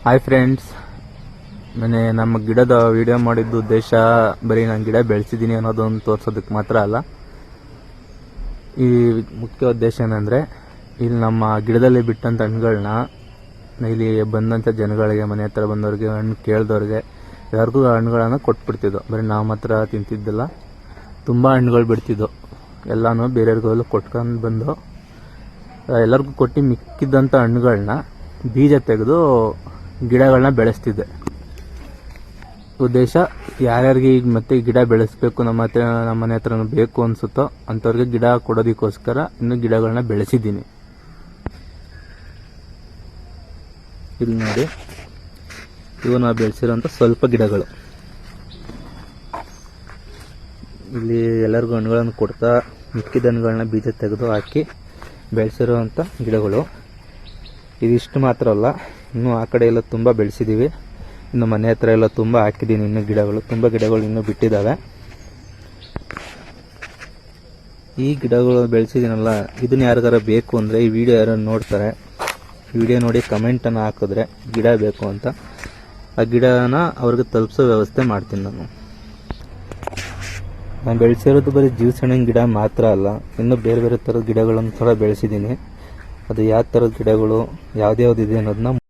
Hi friends, ಮನೆ ನಮ್ಮ ಗಿಡದ ವಿಡಿಯೋ ಮಾಡಿದ್ದು ಉದ್ದೇಶ ಬರೀ ನಾನು ಗಿಡ ಬೆಳೆಸಿದ್ದೀನಿ ಅನ್ನೋದೊಂದು ತೋರಿಸೋದಕ್ಕೆ ಮಾತ್ರ ಅಲ್ಲ. ಈ ಮುಖ್ಯ ಉದ್ದೇಶ ಏನಂದರೆ, ಇಲ್ಲಿ ನಮ್ಮ ಗಿಡದಲ್ಲಿ ಬಿಟ್ಟಂಥ ಹಣ್ಣುಗಳನ್ನ ಇಲ್ಲಿ ಬಂದಂಥ ಜನಗಳಿಗೆ, ಮನೆ ಹತ್ರ ಬಂದವ್ರಿಗೆ, ಹಣ್ಣು ಕೇಳಿದವ್ರಿಗೆ ಎಲ್ಲರಿಗೂ ಹಣ್ಣುಗಳನ್ನು ಕೊಟ್ಬಿಡ್ತಿದ್ದೋ. ಬರೀ ನಾವು ಮಾತ್ರ ತಿಂತಿದ್ದಿಲ್ಲ, ತುಂಬ ಹಣ್ಣುಗಳು ಬಿಡ್ತಿದ್ದೋ. ಎಲ್ಲನೂ ಬೇರೆಯವ್ರಿಗೆಲ್ಲ ಕೊಟ್ಕೊಂಡು ಬಂದು ಎಲ್ಲರಿಗೂ ಕೊಟ್ಟು ಮಿಕ್ಕಿದ್ದಂಥ ಹಣ್ಣುಗಳನ್ನ ಬೀಜ ತೆಗೆದು ಗಿಡಗಳನ್ನ ಬೆಳೆಸ್ತಿದ್ದೆ. ಉದ್ದೇಶ ಯಾರ್ಯಾರಿಗೆ ಈಗ ಮತ್ತೆ ಗಿಡ ಬೆಳೆಸಬೇಕು, ನಮ್ಮ ಮನೆ ಹತ್ರ ಬೇಕು ಅನಿಸುತ್ತೋ ಅಂಥವ್ರಿಗೆ ಗಿಡ ಕೊಡೋದಕ್ಕೋಸ್ಕರ ಇನ್ನು ಗಿಡಗಳನ್ನ ಬೆಳೆಸಿದ್ದೀನಿ. ಇಲ್ಲಿ ನೋಡಿ, ಇವು ನಾವು ಬೆಳೆಸಿರೋಂಥ ಸ್ವಲ್ಪ ಗಿಡಗಳು. ಇಲ್ಲಿ ಎಲ್ಲರಿಗೂ ಹಣ್ಣುಗಳನ್ನು ಕೊಡ್ತಾ ಮಿಕ್ಕಿದ ಹಣ್ಣುಗಳನ್ನ ಬೀಜ ತೆಗೆದು ಹಾಕಿ ಬೆಳೆಸಿರೋವಂಥ ಗಿಡಗಳು. ಇದಿಷ್ಟು ಮಾತ್ರ ಅಲ್ಲ, ಇನ್ನೂ ಆ ಕಡೆ ಎಲ್ಲ ತುಂಬ ಬೆಳೆಸಿದ್ದೀವಿ. ಇನ್ನು ಮನೆ ಹತ್ರ ಎಲ್ಲ ತುಂಬ ಹಾಕಿದ್ದೀನಿ. ಇನ್ನೂ ತುಂಬ ಗಿಡಗಳು ಇನ್ನೂ ಬಿಟ್ಟಿದ್ದಾವೆ. ಈ ಗಿಡಗಳು ಬೆಳೆಸಿದ್ದೀನಲ್ಲ, ಇದನ್ನ ಯಾರಿಗಾರ ಬೇಕು ಅಂದರೆ ಈ ವಿಡಿಯೋ ಯಾರು ನೋಡ್ತಾರೆ, ವಿಡಿಯೋ ನೋಡಿ ಕಮೆಂಟನ್ನು ಹಾಕಿದ್ರೆ ಗಿಡ ಬೇಕು ಅಂತ, ಆ ಗಿಡನ ಅವ್ರಿಗೆ ತಲುಪಿಸೋ ವ್ಯವಸ್ಥೆ ಮಾಡ್ತೀನಿ. ನಾನು ಬೆಳೆಸಿರೋದು ಬರೀ ಜ್ಯೂಸಣ್ಣಿನ ಗಿಡ ಮಾತ್ರ ಅಲ್ಲ, ಇನ್ನೂ ಬೇರೆ ಬೇರೆ ಥರದ ಗಿಡಗಳನ್ನು ಕೂಡ ಬೆಳೆಸಿದ್ದೀನಿ. ಅದು ಯಾವ ಥರದ ಗಿಡಗಳು ಯಾವ್ದ್ಯಾವ್ದಿದೆ ಅನ್ನೋದನ್ನ